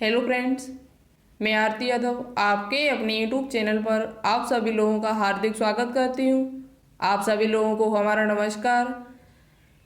Hello friends, मैं आरती यादव आपके अपने यूट्यूब चैनल पर आप सभी लोगों का हार्दिक स्वागत करती हूँ। आप सभी लोगों को हमारा नमस्कार।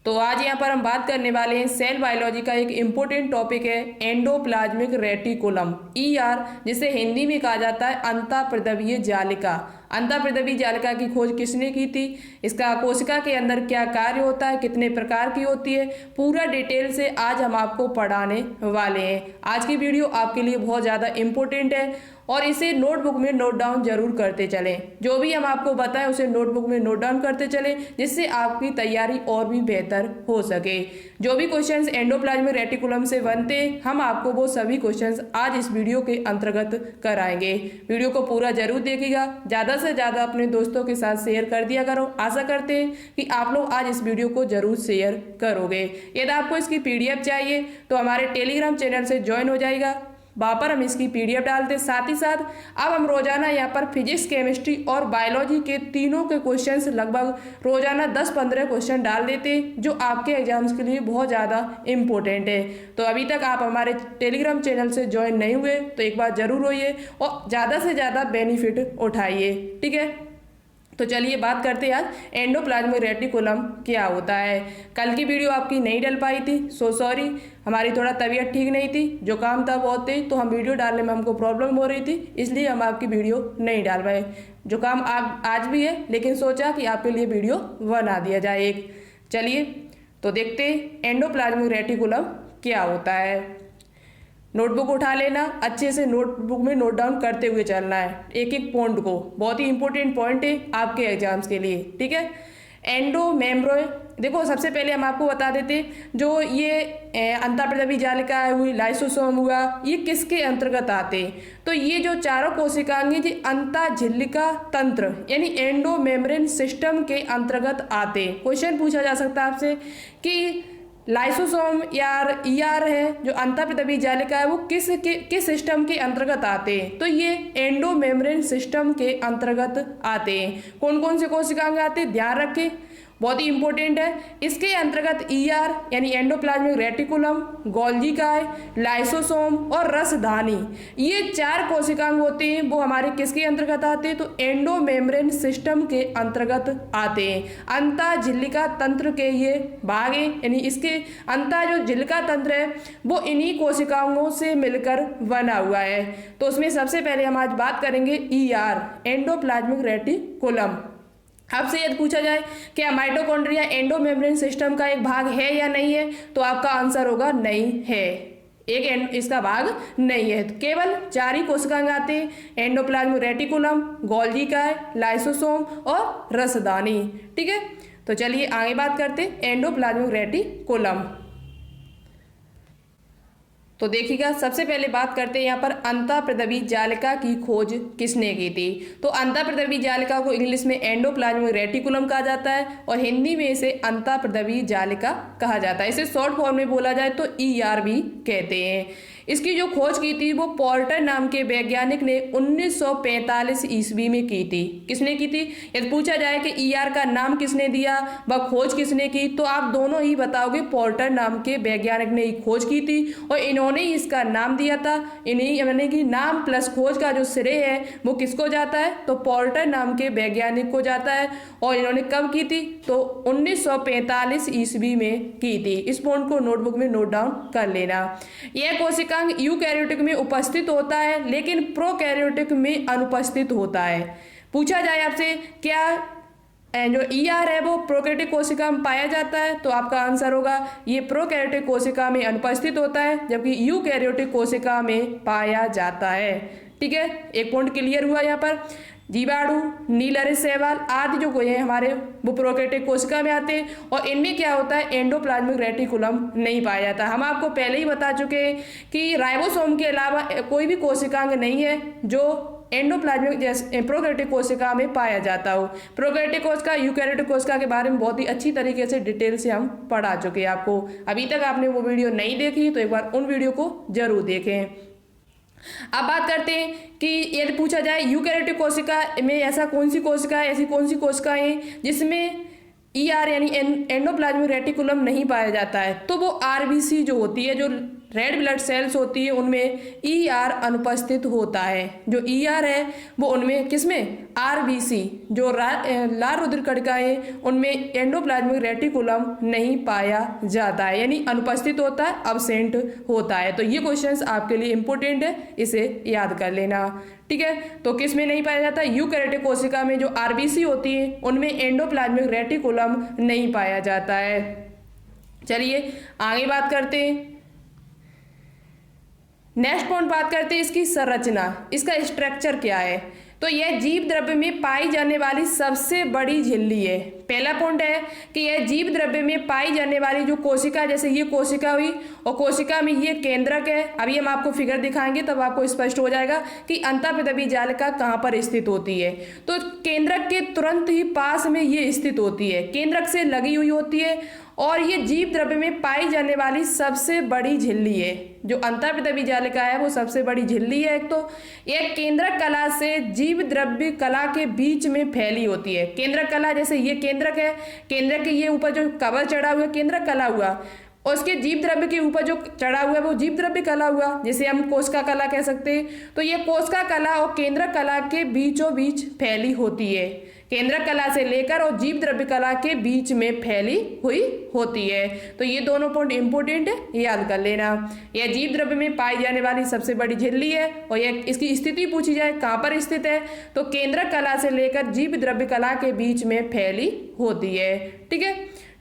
तो आज यहाँ पर हम बात करने वाले हैं सेल बायोलॉजी का एक इम्पोर्टेंट टॉपिक है एंडोप्लाज्मिक रेटिकुलम ईआर, जिसे हिंदी में कहा जाता है अंतःप्रद्रव्यीय जालिका। अंतःप्रद्रव्यीय जालिका की खोज किसने की थी, इसका कोशिका के अंदर क्या कार्य होता है, कितने प्रकार की होती है, पूरा डिटेल से आज हम आपको पढ़ाने वाले हैं। आज की वीडियो आपके लिए बहुत ज़्यादा इम्पोर्टेंट है और इसे नोटबुक में नोट डाउन जरूर करते चलें। जो भी हम आपको बताएं उसे नोटबुक में नोट डाउन करते चलें, जिससे आपकी तैयारी और भी बेहतर हो सके। जो भी क्वेश्चंस एंडोप्लाज्मिक रेटिकुलम से बनते हैं, हम आपको वो सभी क्वेश्चंस आज इस वीडियो के अंतर्गत कराएंगे। वीडियो को पूरा जरूर देखिएगा, ज़्यादा से ज़्यादा अपने दोस्तों के साथ शेयर कर दिया करो। आशा करते हैं कि आप लोग आज इस वीडियो को जरूर शेयर करोगे। यदि आपको इसकी PDF चाहिए तो हमारे टेलीग्राम चैनल से ज्वाइन हो जाएगा, वहाँ पर हम इसकी PDF डालते। साथ ही साथ अब हम रोजाना यहाँ पर फिजिक्स, केमिस्ट्री और बायोलॉजी के तीनों के क्वेश्चंस लगभग रोजाना 10-15 क्वेश्चन डाल देते, जो आपके एग्जाम्स के लिए बहुत ज़्यादा इम्पोर्टेंट है। तो अभी तक आप हमारे टेलीग्राम चैनल से ज्वाइन नहीं हुए तो एक बार जरूर होइए और ज़्यादा से ज़्यादा बेनिफिट उठाइए, ठीक है। तो चलिए बात करते हैं आज एंडोप्लाज्मिक रेटिकुलम क्या होता है। कल की वीडियो आपकी नहीं डल पाई थी, सो सॉरी, हमारी थोड़ा तबीयत ठीक नहीं थी, जो काम था बहुत तेज, तो हम वीडियो डालने में हमको प्रॉब्लम हो रही थी, इसलिए हम आपकी वीडियो नहीं डाल पाए। जो काम आज भी है, लेकिन सोचा कि आपके लिए वीडियो बना दिया जाए एक। चलिए तो देखते हैं एंडोप्लाज्मिक रेटिकुलम क्या होता है। नोटबुक उठा लेना, अच्छे से नोटबुक में नोट डाउन करते हुए चलना है एक एक पॉइंट को, बहुत ही इंपॉर्टेंट पॉइंट है आपके एग्जाम्स के लिए, ठीक है। एंडो मेम्ब्रेन, देखो सबसे पहले हम आपको बता देते, जो ये अंतःप्रद्रव्यीय जालिका हुई, लाइसोसोम हुआ, ये किसके अंतर्गत आते हैं। तो ये जो चारों कोशिकाएं ये अंतःझिल्लिका तंत्र यानी एंडो मेम्ब्रेन सिस्टम के अंतर्गत आते हैं। क्वेश्चन पूछा जा सकता है आपसे कि लाइसोसोम यार ईआर है, जो अंतःप्रद्रव्यीय जालिका है, वो किस सिस्टम के अंतर्गत आते हैं। तो ये एंडो मेम्ब्रेन सिस्टम के अंतर्गत आते हैं। कौन कौन से कोशिकाएं आते हैं, ध्यान रखें, बहुत ही इंपॉर्टेंट है। इसके अंतर्गत ईआर यानी एंडोप्लाज्मिक रेटिकुलम, गोल्गी, लाइसोसोम और रसधानी, ये चार कोशिकांग होते हैं, वो हमारे किसके अंतर्गत आते हैं, तो एंडो मेम्ब्रेन सिस्टम के अंतर्गत आते हैं। अंतःझिल्लिका तंत्र के ये भाग हैं, यानी इसके अंतः जो झिल्लिका तंत्र है वो इन्हीं कोशिकाओं से मिलकर बना हुआ है। तो उसमें सबसे पहले हम आज बात करेंगे ईआर, एंडोप्लाज्मिक रेटिकुलम। आपसे यदि पूछा जाए क्या माइटोकॉन्ड्रिया एंडो मेम्ब्रेन सिस्टम का एक भाग है या नहीं है, तो आपका आंसर होगा नहीं है, इसका भाग नहीं है। तो केवल चार ही कोशिकाएं आते हैं, एंडोप्लाज्मिक रेटिकुलम, गोल्गी, लाइसोसोम और रसदानी, ठीक है। तो चलिए आगे बात करते हैं एंडोप्लाज्मिक रेटिकुलम। तो देखिएगा, सबसे पहले बात करते हैं यहाँ पर अंतःप्रद्रव्यीय जालिका की खोज किसने की थी। तो अंतःप्रद्रव्यीय जालिका को इंग्लिश में एंडोप्लाज्मिक रेटिकुलम कहा जाता है और हिंदी में इसे अंतःप्रद्रव्यीय जालिका कहा जाता है। इसे शॉर्ट फॉर्म में बोला जाए तो ईआर भी कहते हैं। इसकी जो खोज की थी वो पोर्टर नाम के वैज्ञानिक ने 1945 ईस्वी में की थी। किसने की थी, यदि पूछा जाए कि ईआर का नाम किसने दिया, वह खोज किसने की, तो आप दोनों ही बताओगे पोर्टर नाम के वैज्ञानिक ने ही खोज की थी और इन्होंने ही इसका नाम दिया था। इन्हीं यानी कि नाम प्लस खोज का जो श्रेय है वो किसको जाता है, तो पोर्टर नाम के वैज्ञानिक को जाता है। और इन्होंने कब की थी, तो 1945 ईस्वी में की थी। इस पॉइंट को नोटबुक में नोट डाउन कर लेना। यह कोशिका यूकैरियोटिक में उपस्थित होता है, लेकिन प्रोकैरियोटिक में अनुपस्थित होता है। पूछा जाए आपसे क्या जो ईआर है वो प्रोकैरियोटिक कोशिका में पाया जाता है, तो आपका आंसर होगा ये प्रोकैरियोटिक कोशिका में अनुपस्थित होता है, जबकि यूकैरियोटिक कोशिका में पाया जाता है, ठीक है। एक पॉइंट क्लियर हुआ यहाँ पर। जीवाणु, नीलहरी शैवाल आदि जो कोई है हमारे, वो प्रोकैरियोटिक कोशिका में आते हैं और इनमें क्या होता है, एंडोप्लाज्मिक रेटिकुलम नहीं पाया जाता। हम आपको पहले ही बता चुके हैं कि राइबोसोम के अलावा कोई भी कोशिकांग नहीं है जो एंडोप्लाज्मिक जैसे प्रोकैरियोटिक कोशिका में पाया जाता हो। प्रोकैरियोटिक कोशिका, यूकैरियोटिक कोशिका के बारे में बहुत ही अच्छी तरीके से डिटेल से हम पढ़ा चुके हैं आपको। अभी तक आपने वो वीडियो नहीं देखी तो एक बार उन वीडियो को जरूर देखें। अब बात करते हैं कि यदि पूछा जाए यूकैरियोटिक कोशिका में ऐसी कौन सी कोशिकाएं जिसमें ईआर यानी एंडोप्लाज्मिक रेटिकुलम नहीं पाया जाता है, तो वो आरबीसी जो होती है, जो रेड ब्लड सेल्स होती है उनमें ER अनुपस्थित होता है। जो ER है वो उनमें किसमें, RBC जो लाल रुधिर कणिकाएं उनमें एंडोप्लाज्मिक रेटिकुलम नहीं पाया जाता है, यानी अनुपस्थित होता है, अब्सेंट होता है। तो ये क्वेश्चंस आपके लिए इंपॉर्टेंट है, इसे याद कर लेना। ठीक है, तो किस में नहीं पाया जाता, यूकैरियोटिक कोशिका में जो RBC होती है उनमें एंडोप्लाज्मिक रेटिकुलम नहीं पाया जाता है। चलिए आगे बात करते हैं। नेक्स्ट पॉइंट बात करते हैं इसकी संरचना, इसका स्ट्रक्चर क्या है। तो यह जीव द्रव्य में पाई जाने वाली सबसे बड़ी झिल्ली है। पहला पॉइंट है कि यह जीव द्रव्य में पाई जाने वाली जो कोशिका, जैसे ये कोशिका हुई और कोशिका में ये केंद्रक है। अभी हम आपको फिगर दिखाएंगे तब आपको स्पष्ट हो जाएगा कि अंतःपृथ्वी जालिका कहाँ पर स्थित होती है। तो केंद्रक के तुरंत ही पास में ये स्थित होती है, केंद्रक से लगी हुई होती है और ये जीव द्रव्य में पाई जाने वाली सबसे बड़ी झिल्ली है। जो अंतःपृथ्वी जालिका है वो सबसे बड़ी झिल्ली है। एक तो यह केंद्रक कला से जीव द्रव्य कला के बीच में फैली होती है। केंद्रक कला, जैसे ये केंद्रक है, केंद्रक के ये ऊपर जो कवर चढ़ा हुआ है केंद्रक कला हुआ, और उसके जीव द्रव्य के ऊपर जो चढ़ा हुआ है वो जीव द्रव्य कला हुआ, जिसे हम कोशिका कला कह सकते हैं। तो ये कोशिका कला और केंद्रक कला के बीचों बीच फैली होती है, केंद्रक कला से लेकर और जीव द्रव्य कला के बीच में फैली हुई होती है। तो ये दोनों पॉइंट इंपोर्टेंट है, याद कर लेना। यह जीव द्रव्य में पाई जाने वाली सबसे बड़ी झिल्ली है और यह इसकी स्थिति पूछी जाए कहाँ पर स्थित है, तो केंद्रक कला से लेकर जीव द्रव्य कला के बीच में फैली होती है। ठीक है,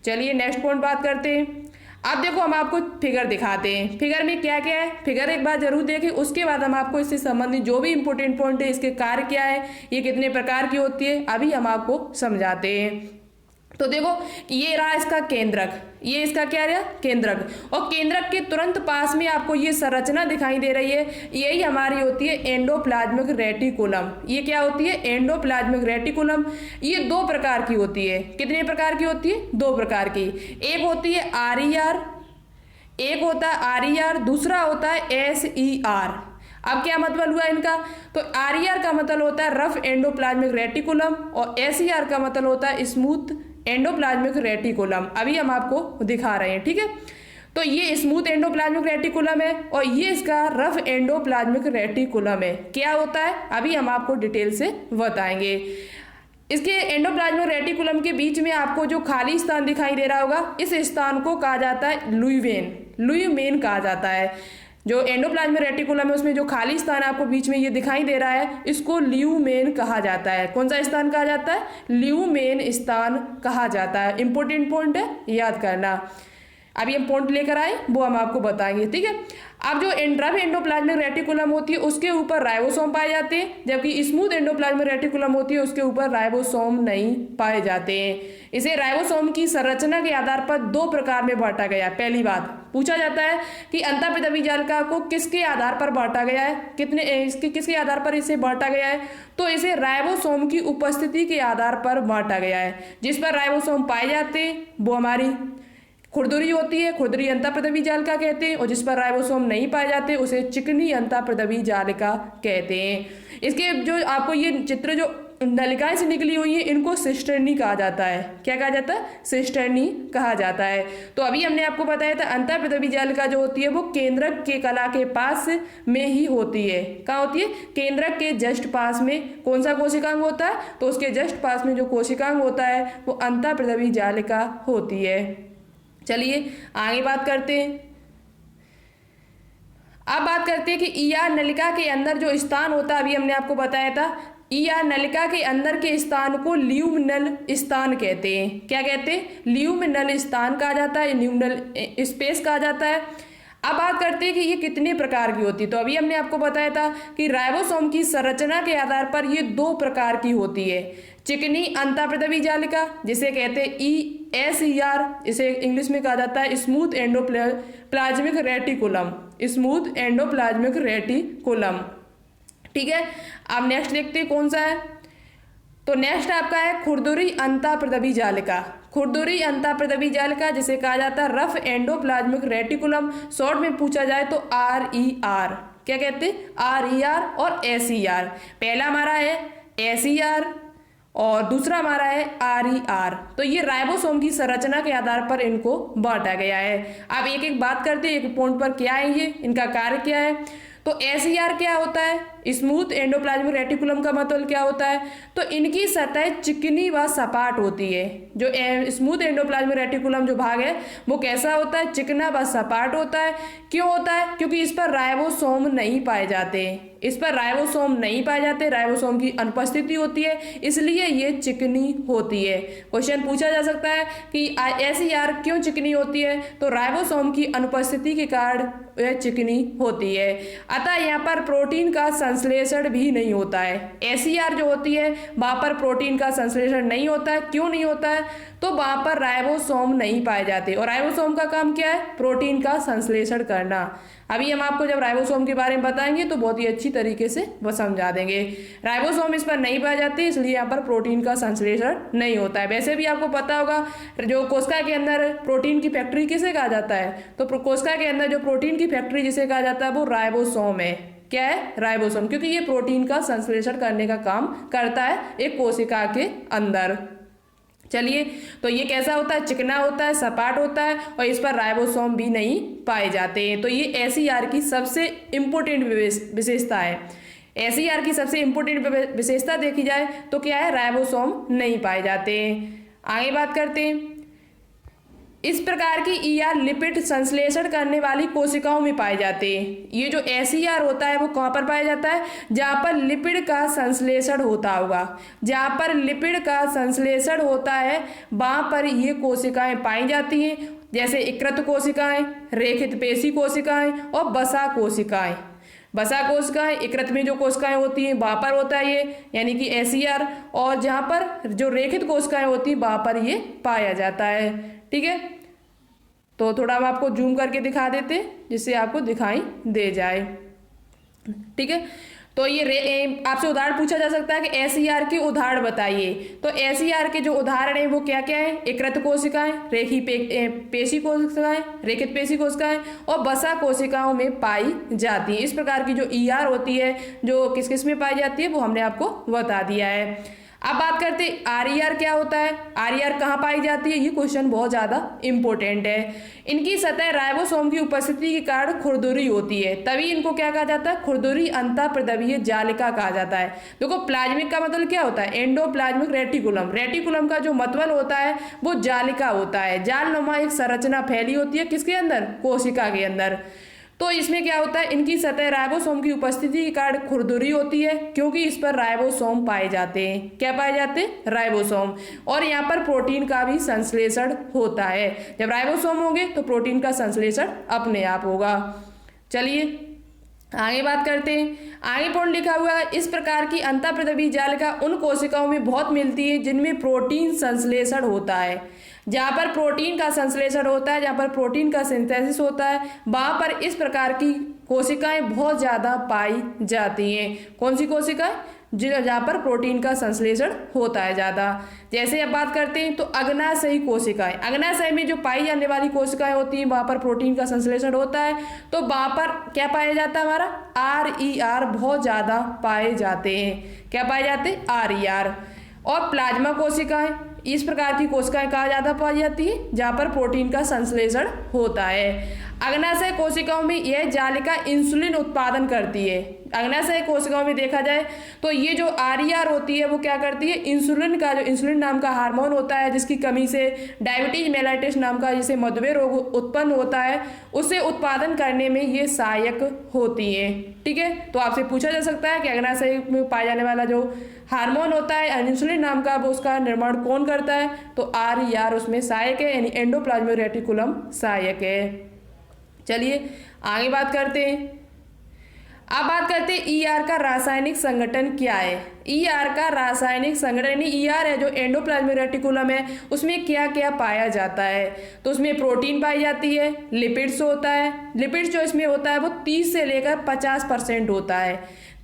चलिए नेक्स्ट पॉइंट बात करते हैं। अब देखो हम आपको फिगर दिखाते हैं, फिगर में क्या क्या है, फिगर एक बार जरूर देखें, उसके बाद हम आपको इससे संबंधित जो भी इंपॉर्टेंट पॉइंट है, इसके कार्य क्या है, ये कितने प्रकार की होती है, अभी हम आपको समझाते हैं। तो देखो ये रहा इसका केंद्रक, ये इसका क्या रहा, केंद्रक, और केंद्रक के तुरंत पास में आपको ये संरचना दिखाई दे रही है, यही हमारी होती है एंडोप्लाज्मिक रेटिकुलम। ये क्या होती है, एंडोप्लाज्मिक रेटिकुलम। ये दो प्रकार की होती है, कितने प्रकार की होती है, दो प्रकार की। एक होती है RER, एक होता है RER, दूसरा होता है SER। अब क्या मतलब हुआ इनका, तो RER का मतलब होता है रफ एंडोप्लाज्मिक रेटिकुलम और SER का मतलब होता है स्मूथ एंडोप्लाज्मिक रेटिकुलम। अभी हम आपको दिखा रहे हैं। ठीक है, तो ये स्मूथ एंडोप्लाज्मिक रेटिकुलम है और ये इसका रफ एंडोप्लाज्मिक रेटिकुलम है। क्या होता है अभी हम आपको डिटेल से बताएंगे। इसके एंडोप्लाज्मिक रेटिकुलम के बीच में आपको जो खाली स्थान दिखाई दे रहा होगा, इस स्थान को कहा जाता है लुईवेन कहा जाता है। जो एंडोप्लाज्मिक रेटिकुलम है उसमें जो खाली स्थान आपको बीच में ये दिखाई दे रहा है, इसको ल्यूमेन कहा जाता है। कौन सा स्थान कहा जाता है, ल्यूमेन स्थान कहा जाता है। इंपॉर्टेंट पॉइंट है, याद करना। अभी हम पॉइंट लेकर आए वो हम आपको बताएंगे। ठीक है, अब जो रफ एंडोप्लाज्मिक रेटिकुलम होती है उसके ऊपर राइबोसोम पाए जाते हैं, जबकि स्मूथ एंडोप्लाज्मिक रेटिकुलम होती है उसके ऊपर राइबोसोम नहीं पाए जाते हैं। इसे राइबोसोम की संरचना के आधार पर दो प्रकार में बांटा गया। पहली बात पूछा जाता है कि अंतःपृथ्वी जालिका को किसके आधार पर बांटा गया है, किसके आधार पर इसे बांटा गया है, तो इसे राइबोसोम की उपस्थिति के आधार पर बांटा गया है। जिस पर राइबोसोम पाए जाते हैं वो हमारी खुरदुरी होती है, खुरदुरी अंतःपृथ्वी जालिका कहते हैं, और जिस पर राइबोसोम नहीं पाए जाते उसे चिकनी अंतःपृथ्वी जालिका कहते हैं। इसके जो आपको ये चित्र जो नलिकाएं से निकली हुई है इनको सिस्टर्नी कहा जाता है। क्या कहा जाता है, सिस्टर्नी कहा जाता है। तो अभी हमने आपको बताया था अंतःपृथ्वी जालिका जो होती है वो केंद्रक के कला के पास में ही होती है। कहाँ होती है, केंद्रक के जस्ट पास में। कौन सा कोशिकांग होता है, तो उसके जस्ट पास में जो कोशिकांग होता है वो अंतःपृथ्वी जालिका होती है। चलिए आगे बात करते हैं। अब बात करते हैं कि ER नलिका के अंदर जो स्थान होता है, अभी हमने आपको बताया था ER नलिका के अंदर के स्थान को ल्यूमिनल स्थान कहते हैं। क्या कहते हैं, ल्यूमिनल स्थान कहा जाता है, ल्यूमिनल स्पेस कहा जाता है। अब बात करते हैं कि ये कितने प्रकार की होती है। तो अभी हमने आपको बताया था कि राइबोसोम की संरचना के आधार पर ये दो प्रकार की होती है। चिकनी अंतःपृथ्वी जालिका जिसे कहते हैं SER, इसे इंग्लिश में कहा जाता है smooth endoplasmic reticulum, smooth endoplasmic reticulum. ठीक है, अब नेक्स्ट देखते हैं कौन सा है। तो नेक्स्ट आपका है खुरदुरी अंतःपृथ्वी जालिका। खुरदुरी अंतःपृथ्वी जालिका जिसे कहा जाता है रफ एंडोप्लाज्मिक रेटिकुलम, शॉर्ट में पूछा जाए तो RER। क्या कहते हैं, RER और SER। पहला हमारा है SER और दूसरा हमारा है RER। तो ये राइबोसोम की संरचना के आधार पर इनको बांटा गया है। अब एक एक बात करते हैं एक पॉइंट पर, क्या है ये, इनका कार्य क्या है। तो SER क्या होता है, स्मूथ एंडोप्लाज्मिक रेटिकुलम का मतलब क्या होता है, तो इनकी सतह चिकनी व सपाट होती है। जो स्मूथ एंडोप्लाज्मिक रेटिकुलम जो भाग है वो कैसा होता है, चिकना व सपाट होता है। क्यों होता है, क्योंकि इस पर राइबोसोम नहीं पाए जाते, इस पर राइबोसोम नहीं पाए जाते, राइबोसोम की अनुपस्थिति होती है, इसलिए ये चिकनी होती है। क्वेश्चन पूछा जा सकता है कि SER क्यों चिकनी होती है, तो राइबोसोम की अनुपस्थिति के कारण यह चिकनी होती है। अतः यहाँ पर प्रोटीन का संश्लेषण भी नहीं होता है। SER जो होती है वहां पर प्रोटीन का संश्लेषण नहीं होता है। क्यों नहीं होता है, तो वहां पर राइबोसोम नहीं पाए जाते, और राइबोसोम का काम क्या है, प्रोटीन का संश्लेषण करना। अभी हम आपको जब राइबोसोम के बारे में बताएंगे तो बहुत ही अच्छी तरीके से वो समझा देंगे। राइबोसोम इस पर नहीं पाए जाते, इसलिए यहाँ पर प्रोटीन का संश्लेषण नहीं होता है। वैसे भी आपको पता होगा जो कोशिका के अंदर प्रोटीन की फैक्ट्री किसे कहा जाता है, तो कोशिका के अंदर जो प्रोटीन की फैक्ट्री जिसे कहा जाता है वो राइबोसोम है। क्या है, राइबोसोम, क्योंकि ये प्रोटीन का संश्लेषण करने का काम करता है एक कोशिका के अंदर। चलिए, तो ये कैसा होता है, चिकना होता है, सपाट होता है, और इस पर राइबोसोम भी नहीं पाए जाते हैं। तो ये SER की सबसे इंपॉर्टेंट विशेषता है। SER की सबसे इंपॉर्टेंट विशेषता देखी जाए तो क्या है, राइबोसोम नहीं पाए जाते। आगे बात करते हैं, इस प्रकार की ER लिपिड संश्लेषण करने वाली कोशिकाओं में पाए जाते हैं। ये जो SER होता है वो कहाँ पर पाया जाता है, जहाँ पर लिपिड का संश्लेषण होता होगा, जहाँ पर लिपिड का संश्लेषण होता है वहाँ पर ये कोशिकाएं पाई जाती हैं, जैसे यकृत कोशिकाएं, रेखित पेशी कोशिकाएं और वसा कोशिकाएं। वसा कोशिकाएं, यकृत में जो कोशिकाएं होती हैं वहाँ पर होता है ये, यानी कि SER, और जहाँ पर जो रेखित कोशिकाएं होती हैं वहाँ पर ये पाया जाता है। ठीक है, तो थोड़ा हम आपको जूम करके दिखा देते हैं जिससे आपको दिखाई दे जाए। ठीक है, तो ये आपसे उदाहरण पूछा जा सकता है कि SER के उदाहरण बताइए। तो SER के जो उदाहरण हैं वो क्या क्या है, यकृत कोशिकाएं, पेशी कोशिकाएं, रेखित पेशी कोशिकाएं और वसा कोशिकाओं में पाई जाती है। इस प्रकार की जो ER होती है जो किस किस में पाई जाती है वो हमने आपको बता दिया है। अब बात करते हैं RER क्या होता है, RER कहाँ पाई जाती है, ये क्वेश्चन बहुत ज़्यादा इंपॉर्टेंट है। इनकी सतह राइबोसोम की उपस्थिति के कारण खुरदुरी होती है, तभी इनको क्या कहा जाता है, खुरदुरी अंतःप्रद्रवीय जालिका कहा जाता है। देखो, प्लाज्मिक का मतलब क्या होता है, एंडोप्लाज्मिक रेटिकुलम, रेटिकुलम का जो मतवल होता है वो जालिका होता है। जालनुमा एक संरचना फैली होती है किसके अंदर, कोशिका के अंदर। तो इसमें क्या होता है, इनकी सतह राइबोसोम की उपस्थिति के कारण खुरदुरी होती है, क्योंकि इस पर राइबोसोम पाए जाते हैं। क्या पाए जाते हैं, राइबोसोम। और यहाँ पर प्रोटीन का भी संश्लेषण होता है। जब राइबोसोम होंगे तो प्रोटीन का संश्लेषण अपने आप होगा। चलिए आगे बात करते हैं। आगे पॉइंट लिखा हुआ है, इस प्रकार की अंतःप्रद्रवीय जालिका उन कोशिकाओं में बहुत मिलती है जिनमें प्रोटीन संश्लेषण होता है। जहाँ पर प्रोटीन का संश्लेषण होता है, जहाँ पर प्रोटीन का सिंथेसिस होता है, वहाँ पर इस प्रकार की कोशिकाएं बहुत ज़्यादा पाई जाती हैं। कौन सी कोशिकाएं, जहाँ पर प्रोटीन का संश्लेषण होता है ज़्यादा। जैसे अब बात करते हैं तो अग्नाशयी कोशिकाएं, अग्नाशय में जो पाई जाने वाली कोशिकाएं होती हैं वहाँ पर प्रोटीन का संश्लेषण होता है, तो वहाँ पर क्या पाया जाता है, हमारा RER बहुत ज़्यादा पाए जाते हैं। क्या पाए जाते हैं, RER। और प्लाज्मा कोशिकाएं, इस प्रकार की कोशिकाएं कहाँ ज़्यादा पाई जाती है, जहाँ पर प्रोटीन का संश्लेषण होता है। अग्नाशय कोशिकाओं में यह जालिका इंसुलिन उत्पादन करती है। अग्नाशय कोशिकाओं में देखा जाए तो ये जो RER होती है वो क्या करती है, इंसुलिन का, जो इंसुलिन नाम का हार्मोन होता है जिसकी कमी से डायबिटीज मेलाइटिस नाम का जिसे मधुमेह रोग उत्पन्न होता है, उसे उत्पादन करने में ये सहायक होती है। ठीक है, तो आपसे पूछा जा सकता है कि अग्नाशय में पाया जाने वाला जो हार्मोन होता है इंसुलिन नाम का, वो उसका निर्माण कौन करता है, तो RER उसमें सहायक है, यानी एंडोप्लाज्मिक रेटिकुलम सहायक है। चलिए आगे बात करते हैं। अब बात करते हैं ER का रासायनिक संगठन क्या है। ER का रासायनिक संगठन, यानी ER है जो एंडोप्लाज्मिक रेटिकुलम है, उसमें क्या क्या पाया जाता है, तो उसमें प्रोटीन पाई जाती है, लिपिड्स होता है। लिपिड्स जो इसमें होता है वो 30 से लेकर 50% होता है।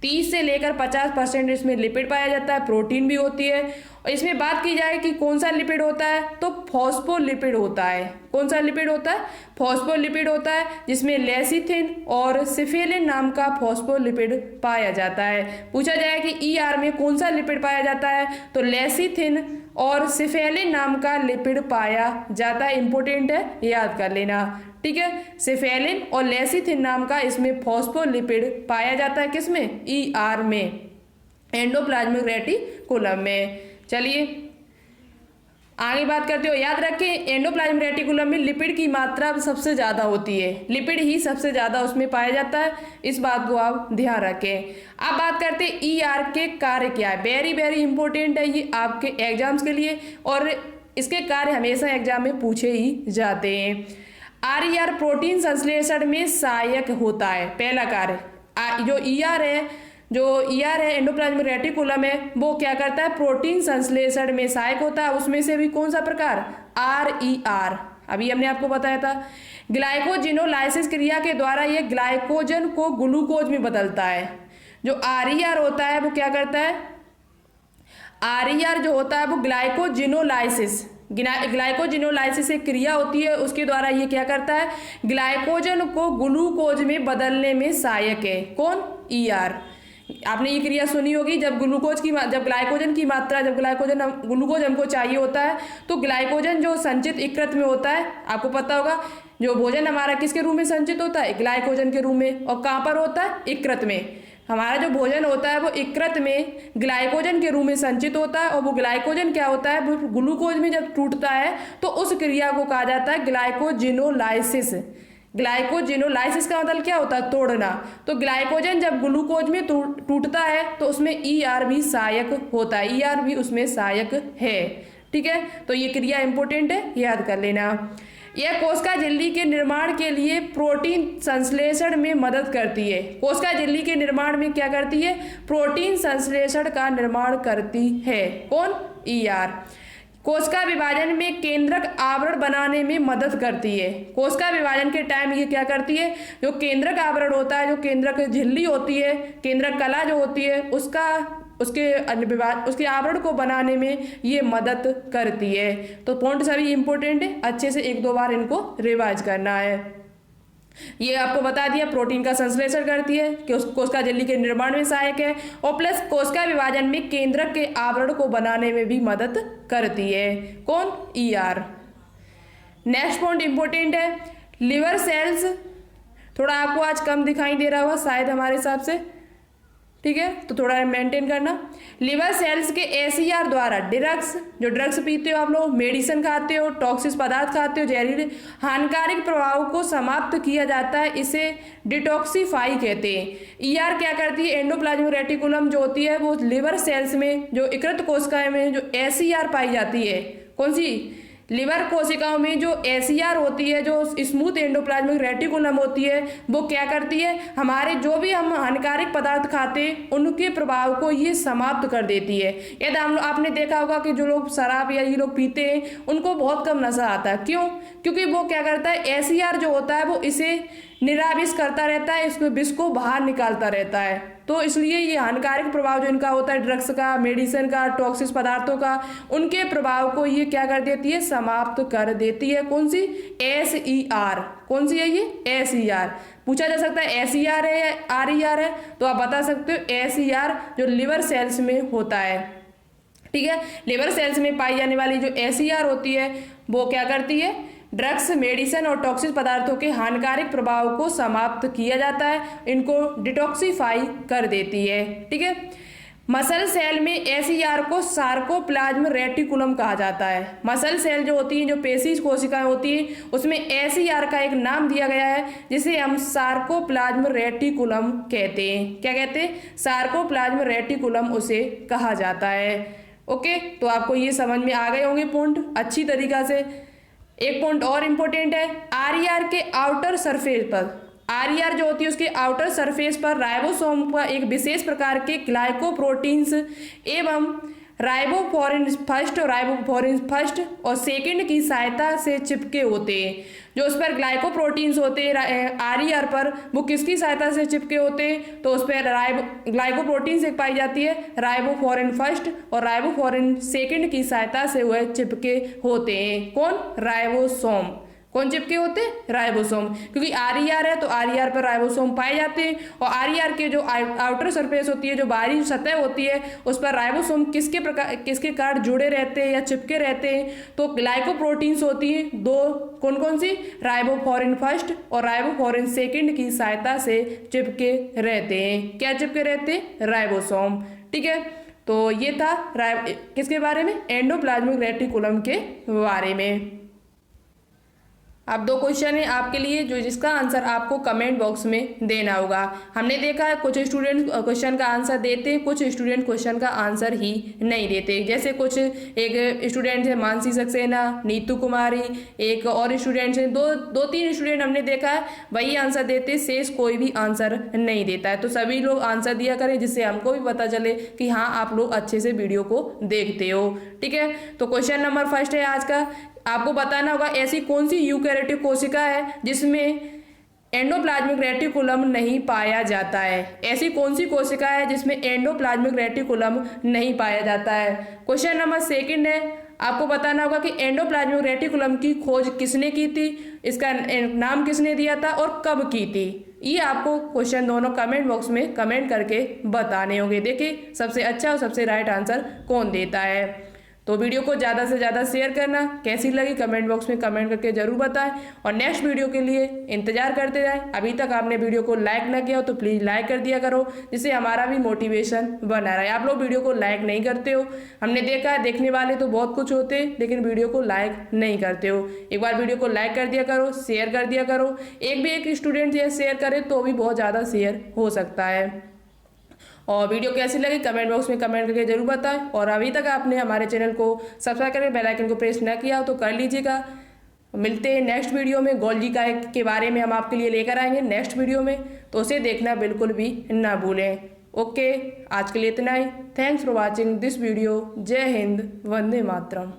30 से लेकर 50% इसमें लिपिड पाया जाता है, प्रोटीन भी होती है। और इसमें बात की जाए कि कौन सा लिपिड होता है, तो फॉस्फोलिपिड होता है। कौन सा लिपिड होता है, फॉस्फोलिपिड होता है, जिसमें लेसिथिन और सिफेलिन नाम का फॉस्फोलिपिड पाया जाता है। पूछा जाए कि ईआर में कौन सा लिपिड पाया जाता है, तो लेसिथिन और सिफेलिन नाम का लिपिड पाया जाता है। इंपॉर्टेंट है, याद कर लेना, ठीक है। सिफेलिन और लेसिथिन नाम का इसमें फॉस्फोलिपिड पाया जाता है, किसमें, ईआर में, एंडोप्लाज्मिक रेटिकुलम में। चलिए आगे बात करते हो। याद रखें एंडोप्लाज्मिक रेटिकुलम में लिपिड की मात्रा सबसे ज़्यादा होती है, लिपिड ही सबसे ज़्यादा उसमें पाया जाता है, इस बात को आप ध्यान रखें। अब बात करते हैं ईआर के कार्य क्या है। वेरी वेरी इंपॉर्टेंट है ये आपके एग्जाम्स के लिए, और इसके कार्य हमेशा एग्जाम में पूछे ही जाते हैं। आरईआर प्रोटीन संश्लेषण में सहायक होता है। पहला कार्य जो ईआर है एंडोप्लाज्मिक रेटिकुलम है, वो क्या करता है, प्रोटीन संश्लेषण में सहायक होता है। उसमें से भी कौन सा प्रकार, आरईआर, अभी हमने आपको बताया था। ग्लाइकोजिनोलाइसिस क्रिया के द्वारा ये ग्लाइकोजन को ग्लूकोज में बदलता है। जो आरईआर होता है वो क्या करता है, आरईआर जो होता है वो ग्लाइकोजिनोलाइसिस एक क्रिया होती है, उसके द्वारा ये क्या करता है, ग्लाइकोजन को ग्लूकोज में बदलने में सहायक है। कौन, ईआर। आपने ये क्रिया सुनी होगी, जब ग्लूकोज हमको चाहिए होता है, तो ग्लाइकोजन जो संचित यकृत में होता है, आपको पता होगा जो भोजन हमारा किसके रूप में संचित होता है, ग्लाइकोजन के रूप में। और कहाँ पर होता है, यकृत में। हमारा जो भोजन होता है वो यकृत में ग्लाइकोजन के रूप में संचित होता है, और वो ग्लाइकोजन क्या होता है, वो ग्लूकोज में जब टूटता है तो उस क्रिया को कहा जाता है ग्लाइकोजिनोलाइसिस। ग्लाइकोजिनोलाइसिस का मतलब क्या होता है, तोड़ना। तो ग्लाइकोजन जब ग्लूकोज में टूटता है तो उसमें ईआर भी सहायक होता है, ईआर भी उसमें सहायक है, ठीक है। तो ये क्रिया इंपॉर्टेंट है, याद कर लेना। यह कोशिका झिल्ली के निर्माण के लिए प्रोटीन संश्लेषण में मदद करती है। कोशिका झिल्ली के निर्माण में क्या करती है, प्रोटीन संश्लेषण का निर्माण करती है। कौन, ईआर। कोशिका विभाजन में केंद्रक आवरण बनाने में मदद करती है। कोशिका विभाजन के टाइम ये क्या करती है, जो केंद्रक आवरण होता है, जो केंद्रक झिल्ली होती है, केंद्रक कला जो होती है, उसके आवरण को बनाने में ये मदद करती है। तो पॉइंट सभी इंपॉर्टेंट है, अच्छे से 1-2 बार इनको रिवाइज करना है। ये आपको बता दिया, प्रोटीन का संश्लेषण करती है, कोशिका झिल्ली के निर्माण में सहायक है, और प्लस कोशिका विभाजन में केंद्रक के आवरण को बनाने में भी मदद करती है। कौन, ईआर। नेक्स्ट पॉइंट इंपॉर्टेंट है, लिवर सेल्स। थोड़ा आपको आज कम दिखाई दे रहा होगा शायद हमारे हिसाब से, ठीक है, तो थोड़ा मेंटेन करना। लिवर सेल्स के एसीआर द्वारा ड्रग्स पीते हो आप लोग, मेडिसिन खाते हो, टॉक्सिक पदार्थ खाते हो, जहरीले हानिकारक प्रभाव को समाप्त किया जाता है, इसे डिटॉक्सिफाई कहते हैं। ईआर क्या करती है, एंडोप्लाज्मिक रेटिकुलम जो होती है वो लिवर सेल्स में, जो यकृत कोशिकाएं में जो एसीआर पाई जाती है, कौन सी, लिवर कोशिकाओं में जो एसीआर होती है, जो स्मूथ एंडोप्लाज्मिक रेटिकुलम होती है, वो क्या करती है, हमारे जो भी हम हानिकारक पदार्थ खाते हैं उनके प्रभाव को ये समाप्त कर देती है। यदि आपने देखा होगा कि जो लोग शराब या ये लोग पीते हैं उनको बहुत कम नशा आता है, क्यों, क्योंकि वो क्या करता है, एसीआर जो होता है वो इसे निराविष करता रहता है, इसको विष को बाहर निकालता रहता है। तो इसलिए ये हानिकारक प्रभाव जो इनका होता है, ड्रग्स का, मेडिसिन का, टॉक्सिक पदार्थों का, उनके प्रभाव को ये क्या कर देती है, समाप्त कर देती है। कौन सी, एसईआर। कौन सी है ये, एसईआर। पूछा जा सकता है एसईआर है या आरईआर है, तो आप बता सकते हो एसईआर, जो लिवर सेल्स में होता है, ठीक है। लिवर सेल्स में पाई जाने वाली जो एसईआर होती है वो क्या करती है, ड्रग्स, मेडिसिन और टॉक्सिक पदार्थों के हानिकारक प्रभाव को समाप्त किया जाता है, इनको डिटॉक्सिफाई कर देती है, ठीक है। मसल सेल में एसीआर को सार्कोप्लाज्म रेटिकुलम कहा जाता है। मसल सेल जो होती हैं, जो पेशी कोशिकाएं होती हैं, उसमें एसीआर का एक नाम दिया गया है जिसे हम सार्कोप्लाज्म रेटिकुलम कहते हैं। क्या कहते हैं, सार्कोप्लाज्म रेटिकुलम उसे कहा जाता है। ओके, तो आपको ये समझ में आ गए होंगे पॉइंट अच्छी तरीका से। एक पॉइंट और इम्पोर्टेंट है, आरईआर के आउटर सरफेस पर, आरईआर जो होती है उसके आउटर सरफेस पर राइबोसोम का एक विशेष प्रकार के ग्लाइकोप्रोटीन्स एवं राइबोफोरिन फर्स्ट और सेकंड की सहायता से चिपके होते हैं। जो उस पर ग्लाइकोप्रोटीन्स होते हैं RER पर, वो किसकी सहायता से चिपके होते हैं, तो उस पर ग्लाइकोप्रोटीन्स एक पाई जाती है राइबोफ्लोरिन फर्स्ट और राइबोफ्लोरिन सेकंड की सहायता से वह चिपके होते हैं। कौन? राइबोसोम। कौन चिपके होते हैं? राइबोसोम। क्योंकि RER है तो RER पर राइबोसोम पाए जाते हैं और RER के जो आउटर सरफेस होती है, जो बाहरी सतह होती है, उस पर राइबोसोम किसके कारण जुड़े रहते हैं या चिपके रहते हैं, तो ग्लाइकोप्रोटीन्स होती हैं दो। कौन कौन सी? राइबोफ्लोरिन फर्स्ट और राइबोफ्लोरिन सेकंड की सहायता से चिपके रहते हैं। क्या चिपके रहते हैं? राइबोसोम। ठीक है, तो ये था किसके बारे में? एंडोप्लाज्मिक रेटिकुलम के बारे में। अब दो क्वेश्चन है आपके लिए, जो जिसका आंसर आपको कमेंट बॉक्स में देना होगा। हमने देखा है कुछ स्टूडेंट क्वेश्चन का आंसर देते हैं, कुछ स्टूडेंट क्वेश्चन का आंसर ही नहीं देते। जैसे कुछ एक स्टूडेंट है मानसी सक्सेना, नीतू कुमारी, एक और स्टूडेंट है, दो तीन स्टूडेंट हमने देखा है वही आंसर देते, शेष कोई भी आंसर नहीं देता है। तो सभी लोग आंसर दिया करें, जिससे हमको भी पता चले कि हाँ आप लोग अच्छे से वीडियो को देखते हो। ठीक है, तो क्वेश्चन नंबर फर्स्ट है आज का, आपको बताना होगा ऐसी कौन सी यूकैरियोटिक कोशिका है जिसमें एंडोप्लाज्मिक रेटिकुलम नहीं पाया जाता है। ऐसी कौन सी कोशिका है जिसमें एंडोप्लाज्मिक रेटिकुलम नहीं पाया जाता है। क्वेश्चन नंबर सेकंड है, आपको बताना होगा कि एंडोप्लाज्मिक रेटिकुलम की खोज किसने की थी, इसका नाम किसने दिया था और कब की थी। ये आपको क्वेश्चन दोनों कमेंट बॉक्स में कमेंट करके बताने होंगे। देखिए सबसे अच्छा और सबसे राइट आंसर कौन देता है। तो वीडियो को ज़्यादा से ज़्यादा शेयर करना, कैसी लगी कमेंट बॉक्स में कमेंट करके जरूर बताएं और नेक्स्ट वीडियो के लिए इंतजार करते जाएं। अभी तक आपने वीडियो को लाइक ना किया हो तो प्लीज़ लाइक कर दिया करो, जिससे हमारा भी मोटिवेशन बना रहे। आप लोग वीडियो को लाइक नहीं करते हो, हमने देखा है देखने वाले तो बहुत कुछ होते हैं लेकिन वीडियो को लाइक नहीं करते हो। एक बार वीडियो को लाइक कर दिया करो, शेयर कर दिया करो। एक स्टूडेंट ये शेयर करे तो भी बहुत ज़्यादा शेयर हो सकता है। और वीडियो कैसी लगी कमेंट बॉक्स में कमेंट करके जरूर बताएं। और अभी तक आपने हमारे चैनल को सब्सक्राइब करके बेल आइकन को प्रेस न किया हो तो कर लीजिएगा। मिलते हैं नेक्स्ट वीडियो में, गोल्जी के बारे में हम आपके लिए लेकर आएंगे नेक्स्ट वीडियो में, तो उसे देखना बिल्कुल भी ना भूलें। ओके, आज के लिए इतना ही। Thanks for watching this video. जय हिंद, वंदे मातरम।